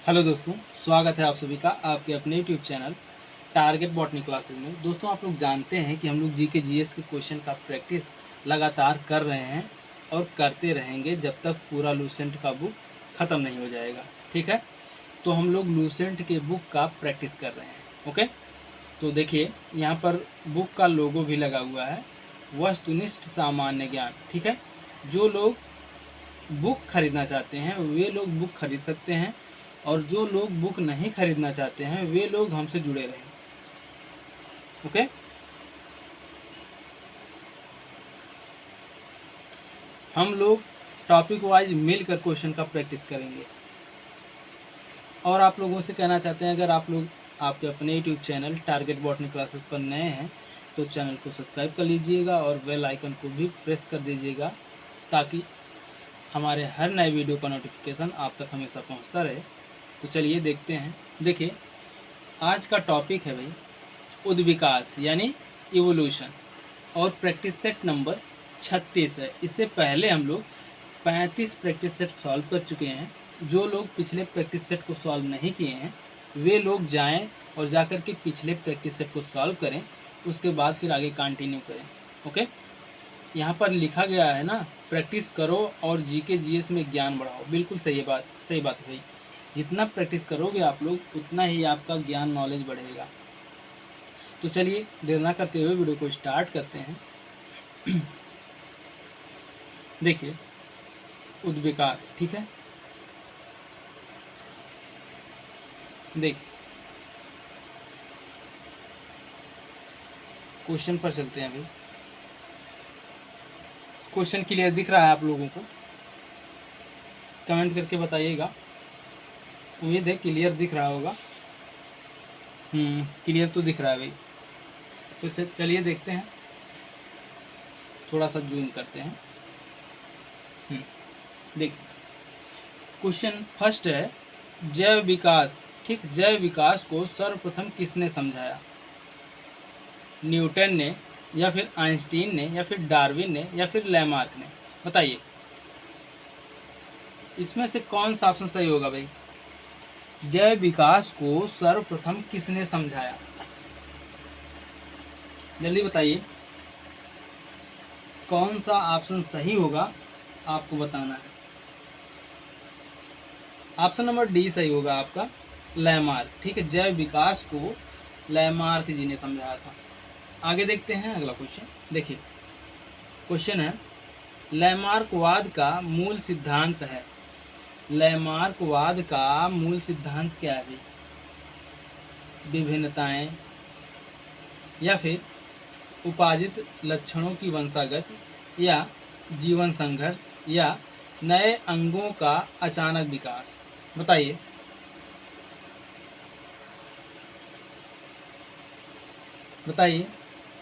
Hello दोस्तों, स्वागत है आप सभी का आपके अपने YouTube channel target botany classes में। दोस्तों, आप लोग जानते हैं कि हम लोग जीके जीएस के क्वेश्चन का प्रैक्टिस लगातार कर रहे हैं और करते रहेंगे जब तक पूरा लूसेंट का बुक ख़त्म नहीं हो जाएगा। ठीक है, तो हम लोग लूसेंट के बुक का प्रैक्टिस कर रहे हैं। ओके, तो देखिए यहाँ पर बुक का लोगो भी लगा हुआ है, वस्तुनिष्ठ सामान्य ज्ञान। ठीक है, जो लोग बुक खरीदना चाहते हैं वे लोग बुक खरीद सकते हैं, और जो लोग बुक नहीं खरीदना चाहते हैं वे लोग हमसे जुड़े रहें। ओके, हम लोग टॉपिक वाइज मिलकर क्वेश्चन का प्रैक्टिस करेंगे। और आप लोगों से कहना चाहते हैं, अगर आप लोग आपके अपने YouTube channel target botany classes पर नए हैं तो चैनल को सब्सक्राइब कर लीजिएगा और बेल आइकन को भी प्रेस कर दीजिएगा, ताकि हमारे हर नए वीडियो का नोटिफिकेशन आप तक हमेशा पहुंचता रहे। तो चलिए देखते हैं। देखिए, आज का टॉपिक है भाई उद्विकास यानी इवोल्यूशन, और प्रैक्टिस सेट नंबर 36 है। इससे पहले हम लोग 35 प्रैक्टिस सेट सॉल्व कर चुके हैं। जो लोग पिछले प्रैक्टिस सेट को सॉल्व नहीं किए हैं वे लोग जाएं और जाकर के पिछले प्रैक्टिस सेट को सॉल्व करें, उसके बाद फिर आगे कंटिन्यू करें। ओके, यहाँ पर लिखा गया है ना, प्रैक्टिस करो और जीके जीएस में ज्ञान बढ़ाओ। बिल्कुल सही बात है भाई। जितना प्रैक्टिस करोगे आप लोग उतना ही आपका ज्ञान नॉलेज बढ़ेगा। तो चलिए देर ना करते हुए वीडियो को स्टार्ट करते हैं। देखिए, उद्विकास, ठीक है। देखिए, क्वेश्चन पर चलते हैं भाई। क्वेश्चन क्लियर दिख रहा है आप लोगों को? कमेंट करके बताइएगा। उम्मीद है क्लियर दिख रहा होगा। क्लियर तो दिख रहा है भाई। तो चलिए देखते हैं, थोड़ा सा जूम करते हैं। देखिए, क्वेश्चन फर्स्ट है जैव विकास। ठीक, जैव विकास को सर्वप्रथम किसने समझाया? न्यूटन ने, या फिर आइंस्टीन ने, या फिर डार्विन ने, या फिर लैमार्क ने? बताइए, इसमें से कौन सा ऑप्शन सही होगा भाई? जैव विकास को सर्वप्रथम किसने समझाया? जल्दी बताइए, कौन सा ऑप्शन सही होगा, आपको बताना है। ऑप्शन नंबर डी सही होगा आपका, लैमार्क। ठीक है, जैव विकास को लैमार्क जी ने समझाया था। आगे देखते हैं अगला क्वेश्चन। देखिए, क्वेश्चन है लैमार्कवाद का मूल सिद्धांत है। लैमार्कवाद का मूल सिद्धांत क्या है? विभिन्नताएं, या फिर उपार्जित लक्षणों की वंशागत, या जीवन संघर्ष, या नए अंगों का अचानक विकास? बताइए। बताइए,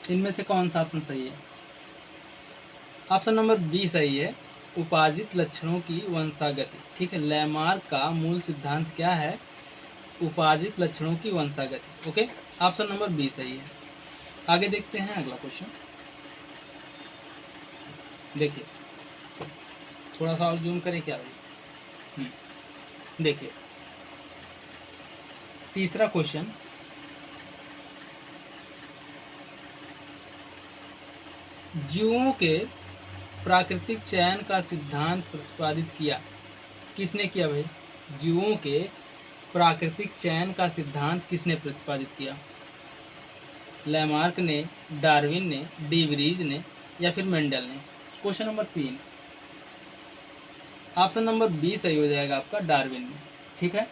इनमें से कौन सा ऑप्शन सही है? ऑप्शन नंबर बी सही है, उपार्जित लक्षणों की वंशागति। ठीक है, लैमार्क का मूल सिद्धांत क्या है? उपार्जित लक्षणों की वंशागति। ओके, ऑप्शन नंबर बी सही है। आगे देखते हैं अगला क्वेश्चन। देखिए, थोड़ा सा और जूम करें क्या भाई? देखिए, तीसरा क्वेश्चन, जीवों के प्राकृतिक चयन का सिद्धांत प्रतिपादित किया। किसने किया भाई? जीवों के प्राकृतिक चयन का सिद्धांत किसने प्रतिपादित किया? लैमार्क ने, डार्विन ने, डी व्रीज ने, या फिर मेंडल ने? Question number 3, option number B सही हो जाएगा आपका, डार्विन ने। ठीक है,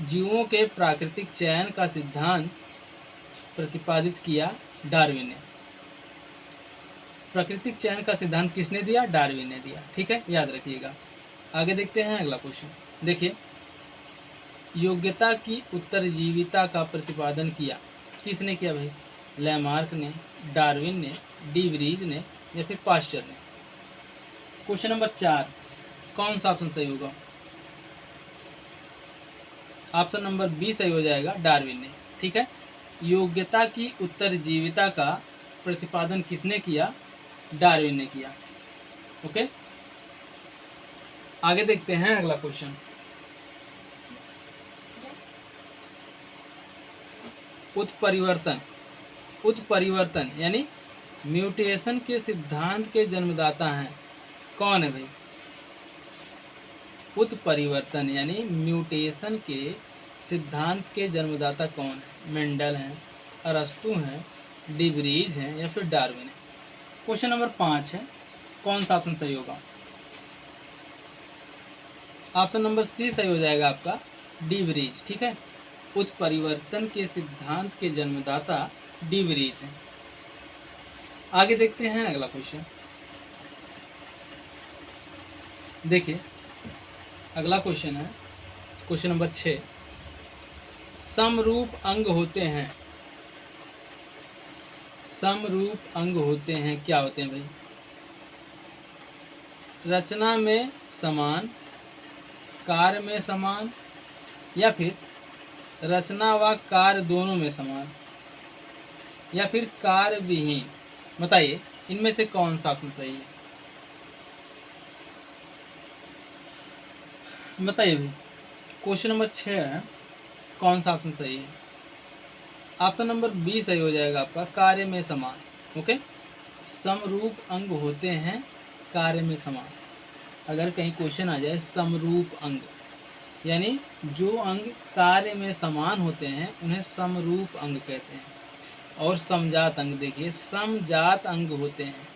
जीवों के प्राकृतिक चयन का सिद्धांत प्रतिपादित किया डार्विन ने। प्राकृतिक चयन का सिद्धांत किसने दिया? डार्विन ने दिया। ठीक है, याद रखिएगा। आगे देखते हैं अगला क्वेश्चन। देखिए, योग्यता की उत्तरजीविता का प्रतिपादन किया। किसने किया भाई? लैमार्क ने, डार्विन ने, डी व्रीज ने, या फिर पास्चर ने? क्वेश्चन नंबर 4, कौन सा ऑप्शन सही होगा? ऑप्शन नंबर बी सही हो जाएगा, डार्विन ने। ठीक है, योग्यता की उत्तरजीविता का प्रतिपादन किसने किया? डार्विन ने किया। ओके, आगे देखते हैं अगला क्वेश्चन। उत्परिवर्तन, उत्परिवर्तन यानी म्यूटेशन के सिद्धांत के जन्मदाता हैं। कौन है भाई? उत्परिवर्तन यानी म्यूटेशन के सिद्धांत के जन्मदाता कौन है? मेंडल हैं, अरस्तु हैं, डिब्रीज हैं या फिर डार्विन है। क्वेश्चन नंबर 5 है, कौन सा ऑप्शन सही होगा? ऑप्शन नंबर सी सही हो जाएगा आपका, डिब्रीज। ठीक है, उत्परिवर्तन के सिद्धांत के जन्मदाता डिब्रीज हैं। आगे देखते हैं अगला क्वेश्चन। देखिए अगला क्वेश्चन है क्वेश्चन नंबर 6। समरूप अंग होते हैं, समरूप अंग होते हैं, क्या होते हैं भाई? रचना में समान, कार्य में समान या फिर रचना व कार्य दोनों में समान या फिर कार्य विहीन। बताइए इनमें से कौन सा ऑप्शन सही है? बताइए भाई, क्वेश्चन नंबर 6 है, कौन सा ऑप्शन सही है? ऑप्शन नंबर बी सही हो जाएगा आपका, कार्य में समान। ओके, समरूप अंग होते हैं, कार्य में समान। अगर कहीं क्वेश्चन आ जाए समरूप अंग यानी जो अंग कार्य में समान होते हैं उन्हें समरूप अंग कहते हैं। और समजात अंग, देखिए समजात अंग होते हैं।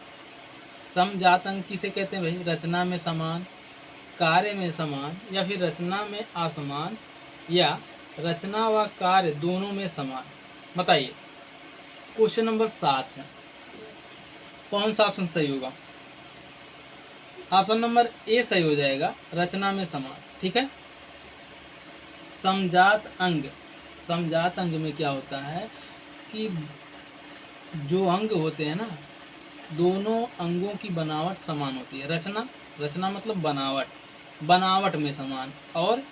समजात अंग किसे कहते हैं भाई? रचना में समान, कार्य में समान या फिर रचना में असमान या रचना व कार्य दोनों में समान। बताइए क्वेश्चन नंबर 7 है, कौन सा ऑप्शन सही होगा? ऑप्शन नंबर ए सही हो जाएगा, रचना में समान। ठीक है, समजात अंग, समजात अंग में क्या होता है कि जो अंग होते हैं ना, दोनों अंगों की बनावट समान होती है। रचना, रचना मतलब बनावट, बनावट में समान। और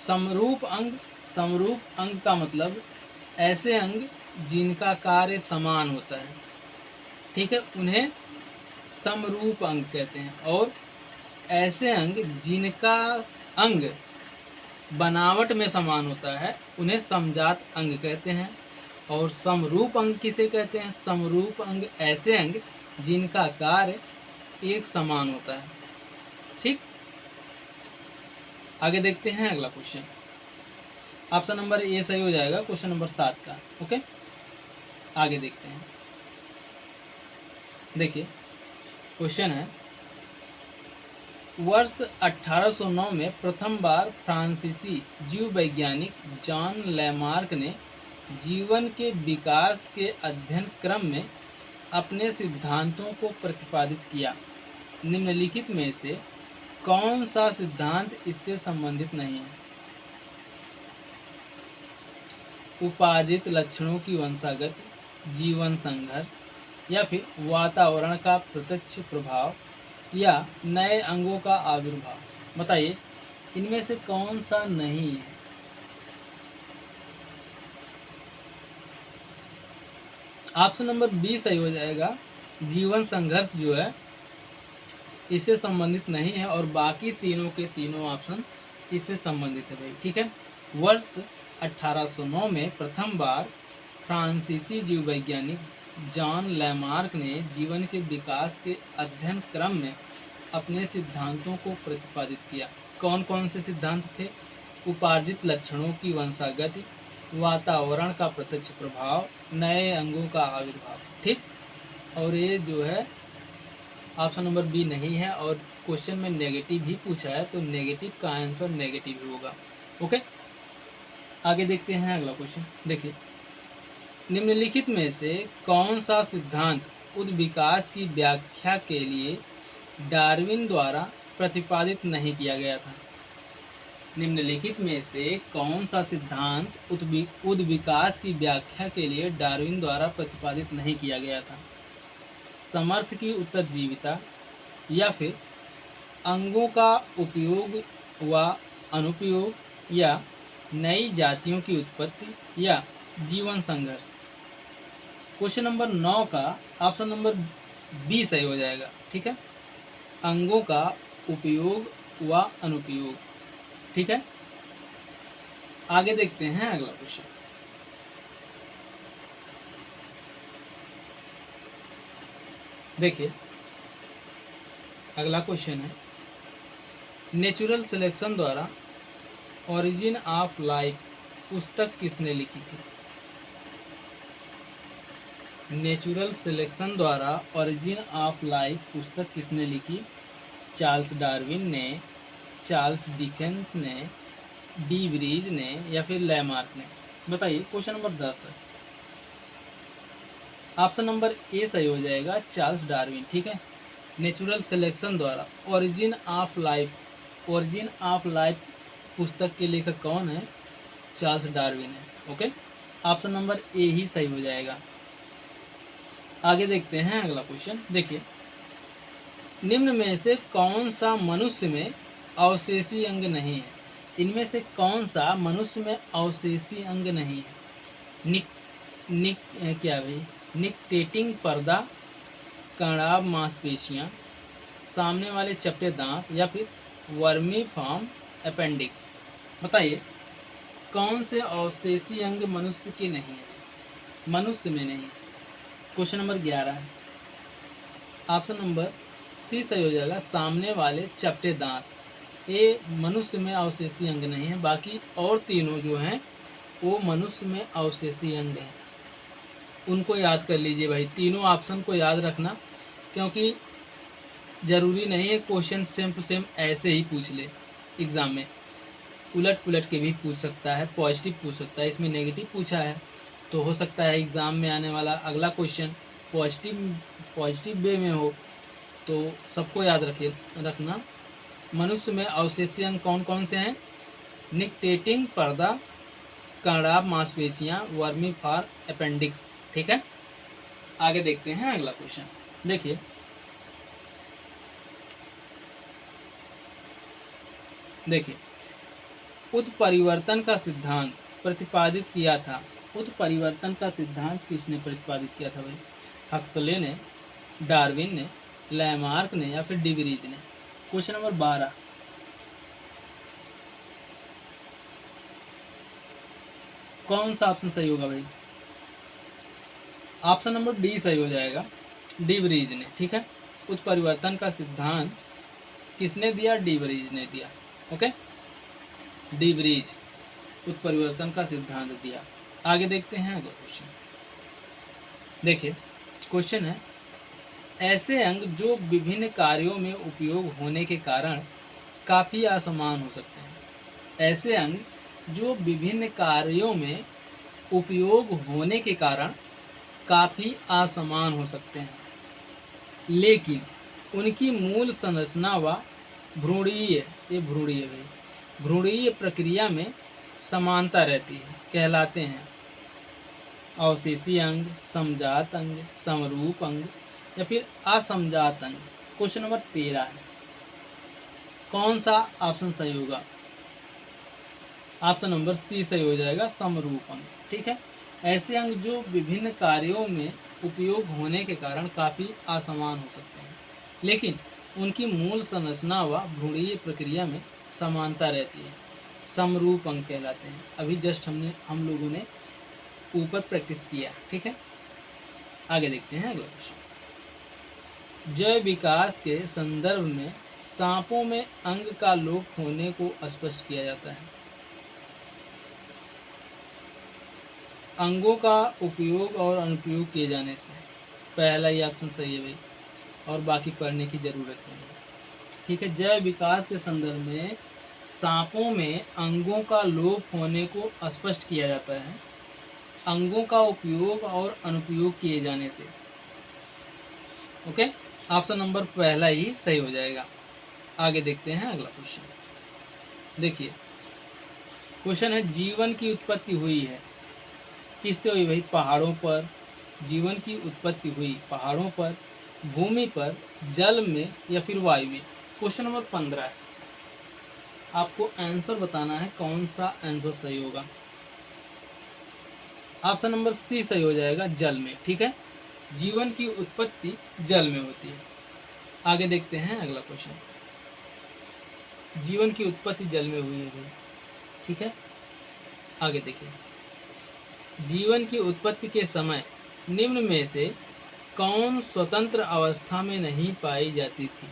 समरूप अंग, समरूप अंग का मतलब ऐसे अंग जिनका कार्य समान होता है। ठीक है, उन्हें समरूप अंग कहते हैं। और ऐसे अंग जिनका अंग बनावट में समान होता है उन्हें समजात अंग कहते हैं। और समरूप अंग किसे कहते हैं? समरूप अंग ऐसे अंग जिनका कार्य एक समान होता है। ठीक, आगे देखते हैं अगला क्वेश्चन। ऑप्शन नंबर ए सही हो जाएगा क्वेश्चन नंबर 7 का। ओके, आगे देखते हैं। देखिए क्वेश्चन है, वर्ष 1809 में प्रथम बार फ्रांसीसी जीव वैज्ञानिक जॉन लैमार्क ने जीवन के विकास के अध्ययन क्रम में अपने सिद्धांतों को प्रतिपादित किया। निम्नलिखित में से कौन सा सिद्धांत इससे संबंधित नहीं है? उपार्जित लक्षणों की वंशागत, जीवन संघर्ष या फिर वातावरण का प्रत्यक्ष प्रभाव या नए अंगों का आविर्भाव। बताइए इनमें से कौन सा नहीं है? ऑप्शन नंबर बी सही हो जाएगा, जीवन संघर्ष जो है इससे संबंधित नहीं है। और बाकी तीनों के तीनों ऑप्शन इससे संबंधित है भाई। ठीक है, वर्ष 1809 में प्रथम बार फ्रांसीसी जीव वैज्ञानिक जॉन लैमार्क ने जीवन के विकास के अध्ययन क्रम में अपने सिद्धांतों को प्रतिपादित किया। कौन कौन से सिद्धांत थे? उपार्जित लक्षणों की वंशागति, वातावरण का प्रत्यक्ष प्रभाव, नए अंगों का आविर्भाव। ठीक, और ये जो है ऑप्शन नंबर बी नहीं है। और क्वेश्चन में नेगेटिव भी पूछा है तो नेगेटिव का आंसर नेगेटिव ही होगा। ओके, आगे देखते हैं अगला क्वेश्चन। देखिए निम्नलिखित में से कौन सा सिद्धांत उद्विकास की व्याख्या के लिए डार्विन द्वारा प्रतिपादित नहीं किया गया था? निम्नलिखित में से कौन सा सिद्धांत उद्विकास की व्याख्या के लिए डार्विन द्वारा प्रतिपादित नहीं किया गया था? समर्थ की उत्तरजीविता या फिर अंगों का उपयोग व अनुपयोग या नई जातियों की उत्पत्ति या जीवन संघर्ष। क्वेश्चन नंबर 9 का ऑप्शन नंबर बी सही हो जाएगा। ठीक है, अंगों का उपयोग व अनुपयोग। ठीक है, आगे देखते हैं अगला क्वेश्चन। देखिए अगला क्वेश्चन है, नेचुरल सिलेक्शन द्वारा ओरिजिन ऑफ लाइफ पुस्तक किसने लिखी थी? नेचुरल सिलेक्शन द्वारा ओरिजिन ऑफ लाइफ पुस्तक किसने लिखी? चार्ल्स डार्विन ने, चार्ल्स डिकेंस ने, डी ब्रीज ने या फिर लैमार्क ने? बताइए। क्वेश्चन नंबर 10 है। ऑप्शन नंबर ए सही हो जाएगा, चार्ल्स डार्विन। ठीक है, नेचुरल सिलेक्शन द्वारा ओरिजिन ऑफ लाइफ पुस्तक के लेखक कौन है? चार्ल्स डार्विन है। ओके, ऑप्शन नंबर ए ही सही हो जाएगा। आगे देखते हैं अगला क्वेश्चन। देखिए, निम्न में से कौन सा मनुष्य में अवशेषी अंग नहीं है? इनमें से कौन सा मनुष्य में अवशेषी अंग नहीं है? क्या भाई? निकटेटिंग पर्दा, कणाभ मांसपेशियां, सामने वाले चपटे दांत या फिर वर्मीफॉर्म अपेंडिक्स? बताइए, कौन से अवशेषी अंग मनुष्य के नहीं है? मनुष्य में नहीं। क्वेश्चन नंबर 11 है। ऑप्शन नंबर सी सही हो जाएगा, सामने वाले चपटे दांत। ये मनुष्य में अवशेषी अंग नहीं है, बाकी और तीनों जो हैं वो मनुष्य में अवशेषी अंग हैं। उनको याद कर लीजिए भाई, तीनों ऑप्शन को याद रखना, क्योंकि ज़रूरी नहीं है क्वेश्चन सेम टू सेम ऐसे ही पूछ ले। एग्ज़ाम में उलट पुलट के भी पूछ सकता है, पॉजिटिव पूछ सकता है, इसमें नेगेटिव पूछा है तो हो सकता है एग्ज़ाम में आने वाला अगला क्वेश्चन पॉजिटिव वे में हो। तो सबको याद रखना। मनुष्य में अवशेषी अंग कौन कौन से हैं? निकटेटिंग पर्दा, कणाभ मांसपेशियां, वर्मीफॉर्म अपेंडिक्स। ठीक है, आगे देखते हैं अगला क्वेश्चन। देखिए, उत्परिवर्तन का सिद्धांत प्रतिपादित किया था। उत्परिवर्तन का सिद्धांत किसने प्रतिपादित किया था भाई? हक्सले ने, डार्विन ने, लैमार्क ने या फिर डी ब्रीज ने? Question number 12। कौन सा ऑप्शन सही होगा भाई? ऑप्शन नंबर डी सही हो जाएगा, डी ब्रीज ने। ठीक है, उत्परिवर्तन का सिद्धांत किसने दिया? डी ब्रीज ने दिया। ओके, डी ब्रीज उत्परिवर्तन का सिद्धांत दिया। आगे देखते हैं अगला क्वेश्चन। देखिए, क्वेश्चन है, ऐसे अंग जो विभिन्न कार्यों में उपयोग होने के कारण काफ़ी असमान हो सकते हैं। ऐसे अंग जो विभिन्न कार्यों में उपयोग होने के कारण काफ़ी असमान हो सकते हैं, लेकिन उनकी मूल संरचना व भ्रूणीय प्रक्रिया में समानता रहती है, कहलाते हैं अवशेषी अंग, समजात अंग, समरूप अंग या फिर असमजात अंग? क्वेश्चन नंबर 13 है। कौन सा ऑप्शन सही होगा? ऑप्शन नंबर सी सही हो जाएगा, समरूप अंग। ठीक है, ऐसे अंग जो विभिन्न कार्यों में उपयोग होने के कारण काफ़ी असमान हो सकते हैं, लेकिन उनकी मूल संरचना व भ्रूणीय प्रक्रिया में समानता रहती है, समरूप अंग कहलाते हैं। अभी जस्ट हम लोगों ने ऊपर प्रैक्टिस किया। ठीक है, आगे देखते हैं अगला क्वेश्चन। जैव विकास के संदर्भ में सांपों में अंग का लोप होने को स्पष्ट किया जाता है। अंगों का उपयोग और अनुपयोग किए जाने से, पहला ही ऑप्शन सही है भाई, और बाकी पढ़ने की ज़रूरत नहीं है। ठीक है, जैव विकास के संदर्भ में सांपों में अंगों का लोप होने को स्पष्ट किया जाता है अंगों का उपयोग और अनुपयोग किए जाने से। ओके, ऑप्शन नंबर पहला ही सही हो जाएगा। आगे देखते हैं अगला क्वेश्चन। देखिए, क्वेश्चन है, जीवन की उत्पत्ति हुई है किससे हुई भाई? पहाड़ों पर। जीवन की उत्पत्ति हुई पहाड़ों पर, भूमि पर, जल में या फिर वायु में? क्वेश्चन नंबर 15 है। आपको आंसर बताना है, कौन सा आंसर सही होगा। ऑप्शन नंबर सी सही हो जाएगा, जल में। ठीक है, जीवन की उत्पत्ति जल में होती है। आगे देखते हैं अगला क्वेश्चन। जीवन की उत्पत्ति जल में हुई है भाई। ठीक है, आगे देखिए, जीवन की उत्पत्ति के समय निम्न में से कौन स्वतंत्र अवस्था में नहीं पाई जाती थी?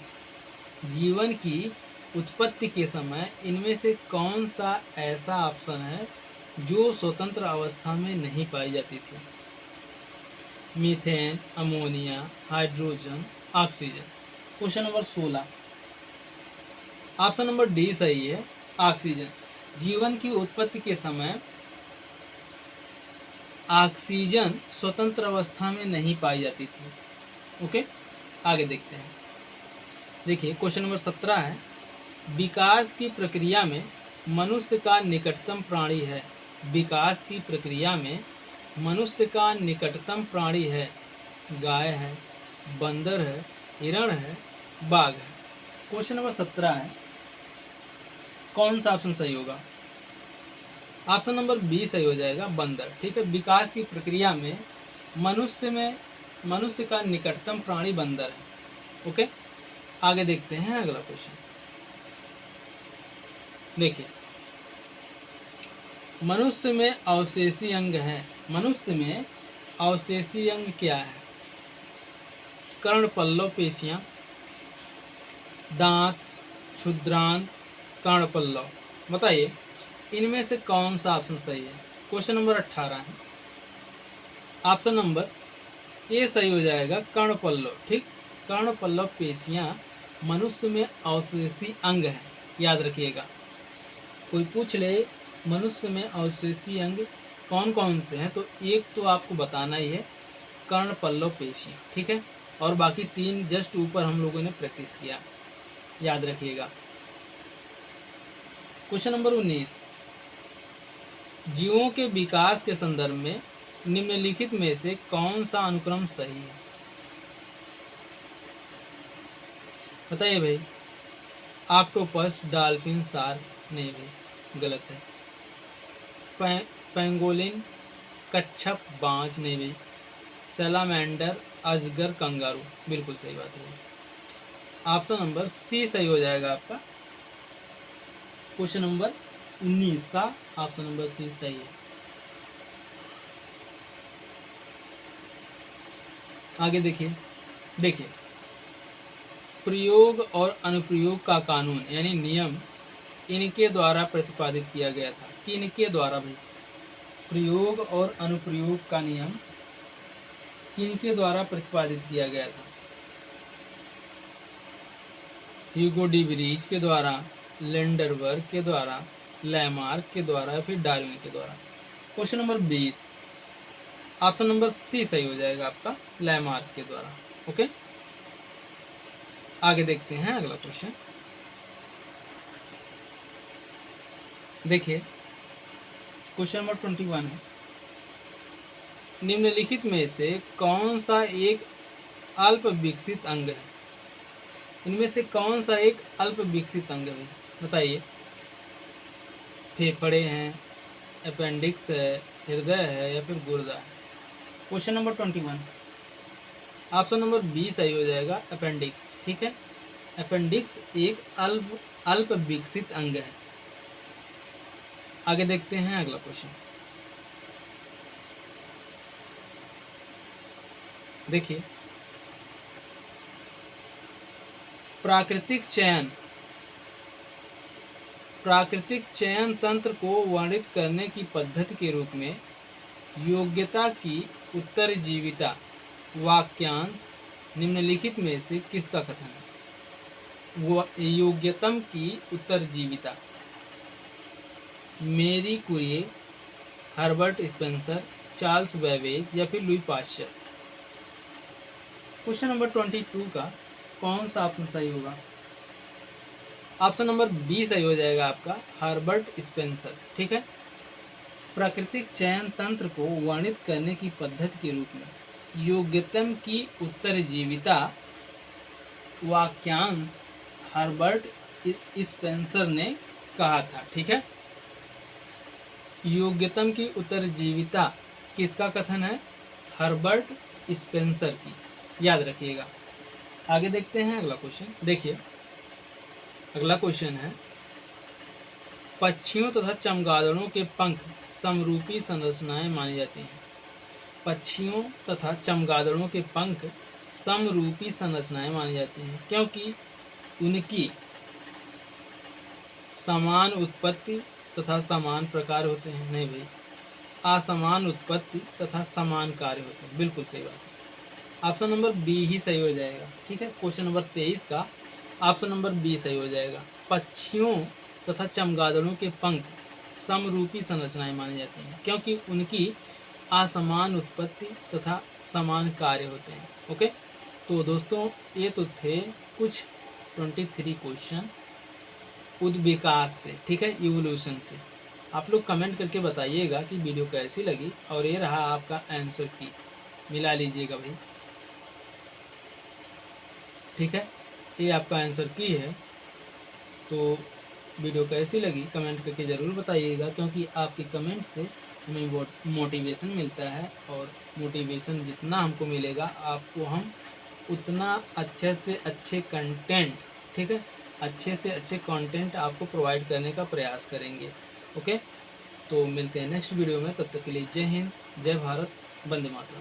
जीवन की उत्पत्ति के समय इनमें से कौन सा ऐसा ऑप्शन है जो स्वतंत्र अवस्था में नहीं पाई जाती थी? Methane, ammonia, hydrogen, oxygen. Question number 16, option number D सही है, ऑक्सीजन। जीवन की उत्पत्ति के समय ऑक्सीजन स्वतंत्र अवस्था में नहीं पाई जाती थी। ओके, आगे देखते हैं। देखिए क्वेश्चन नंबर 17 है, विकास की प्रक्रिया में मनुष्य का निकटतम प्राणी है। विकास की प्रक्रिया में मनुष्य का निकटतम प्राणी है। गाय है, बंदर है, हिरण है, बाघ है। क्वेश्चन नंबर 17 है, कौन सा ऑप्शन सही होगा? ऑप्शन नंबर बी सही हो जाएगा, बंदर। ठीक है, विकास की प्रक्रिया में मनुष्य का निकटतम प्राणी बंदर है। ओके, आगे देखते हैं अगला क्वेश्चन। देखिए, मनुष्य में अवशेषी अंग है। मनुष्य में अवशेषी अंग क्या है? कर्णपल्लव पेशियां, दांत, क्षुद्रांत, कर्णपल्लव। बताइए इनमें से कौन सा ऑप्शन सही है? क्वेश्चन नंबर 18 है, ऑप्शन नंबर ए सही हो जाएगा, कर्णपल्लव। ठीक, कर्णपल्लव पेशियां मनुष्य में अवशेषी अंग है, याद रखिएगा। कोई पूछ ले मनुष्य में अवशेषी अंग कौन कौन से हैं, तो एक तो आपको बताना ही है, कर्णपल्लव पेशियां। ठीक है, और बाकी 3 जस्ट ऊपर हम लोगों ने प्रैक्टिस किया, याद रखिएगा। क्वेश्चन नंबर 19, जीवों के विकास के संदर्भ में निम्नलिखित में से कौन सा अनुक्रम सही है? बताइए भाई। Octopus, dolphin, shark. नहीं भाई, गलत है। पेंगोलिन, कच्छप, बाज। नहीं भाई। सैलामेंडर, अजगर, कंगारू। बिल्कुल सही बात है। ऑप्शन नंबर सी सही हो जाएगा आपका। क्वेश्चन नंबर 19 का ऑप्शन नंबर सी सही है। आगे देखिए प्रयोग और अनुप्रयोग का कानून यानी नियम इनके द्वारा प्रतिपादित किया गया था। किनके द्वारा भाई? प्रयोग और अनुप्रयोग का नियम किनके द्वारा प्रतिपादित किया गया था? ह्यूगो डी ब्रीज के द्वारा, लैंडरबर्ग के द्वारा, लैमार्क के द्वारा या फिर डार्विन के द्वारा। Question number 20, option number C सही हो जाएगा आपका, लैमार्क के द्वारा। ओके, आगे देखते हैं अगला क्वेश्चन। देखिए क्वेश्चन नंबर 21 है, निम्नलिखित में से कौन सा एक अल्प विकसित अंग है? इनमें से कौन सा एक अल्प विकसित अंग है? बताइए। फेफड़े हैं, अपेंडिक्स है, हृदय है या फिर गुर्दा है? Question number 21, option number B सही हो जाएगा, अपेंडिक्स। ठीक है, अपेंडिक्स एक अल्प विकसित अंग है। आगे देखते हैं अगला क्वेश्चन। देखिए प्राकृतिक चयन तंत्र को वर्णित करने की पद्धति के रूप में योग्यता की उत्तरजीविता वाक्यांश निम्नलिखित में से किसका कथन है? योग्यतम की उत्तरजीविता मेरी कुरिए, हर्बर्ट स्पेंसर, चार्ल्स बेबेज या फिर लुई पाश्चर? क्वेश्चन नंबर 22 का कौन सा ऑप्शन सही होगा? ऑप्शन नंबर बी सही हो जाएगा आपका, हर्बर्ट स्पेंसर। ठीक है, प्राकृतिक चयन तंत्र को वर्णित करने की पद्धति के रूप में योग्यतम की उत्तरजीविता वाक्यांश हर्बर्ट स्पेंसर ने कहा था। ठीक है, योग्यतम की उत्तरजीविता किसका कथन है? हर्बर्ट स्पेंसर की, याद रखिएगा। आगे देखते हैं अगला क्वेश्चन। देखिए अगला क्वेश्चन है, पक्षियों तथा चमगादड़ों के पंख समरूपी संरचनाएं मानी जाती हैं। पक्षियों तथा चमगादड़ों के पंख समरूपी संरचनाएं मानी जाती हैं क्योंकि उनकी समान उत्पत्ति तथा समान प्रकार होते हैं। नहीं भाई, असमान उत्पत्ति तथा समान कार्य होते हैं। बिल्कुल सही बात है, ऑप्शन नंबर बी ही सही हो जाएगा। ठीक है, क्वेश्चन नंबर 23 का ऑप्शन नंबर बी सही हो जाएगा। पक्षियों तथा चमगादड़ों के पंख समरूपी संरचनाएं मानी जाती हैं क्योंकि उनकी असमान उत्पत्ति तथा समान कार्य होते हैं। ओके, तो दोस्तों ये तो थे कुछ 23 क्वेश्चन उद्विकास से। ठीक है, इवोल्यूशन से। आप लोग कमेंट करके बताइएगा कि वीडियो कैसी लगी, और ये रहा आपका आंसर की, मिला लीजिएगा भाई। ठीक है, ये आपका आंसर की है। तो वीडियो कैसी लगी कमेंट करके ज़रूर बताइएगा, क्योंकि आपके कमेंट से हमें बहुत मोटिवेशन मिलता है, और मोटिवेशन जितना हमको मिलेगा आपको हम उतना अच्छे से अच्छे कंटेंट, ठीक है, अच्छे से अच्छे कंटेंट आपको प्रोवाइड करने का प्रयास करेंगे। ओके, तो मिलते हैं नेक्स्ट वीडियो में। तब तक के लिए जय हिंद, जय भारत, वंदे मातरम।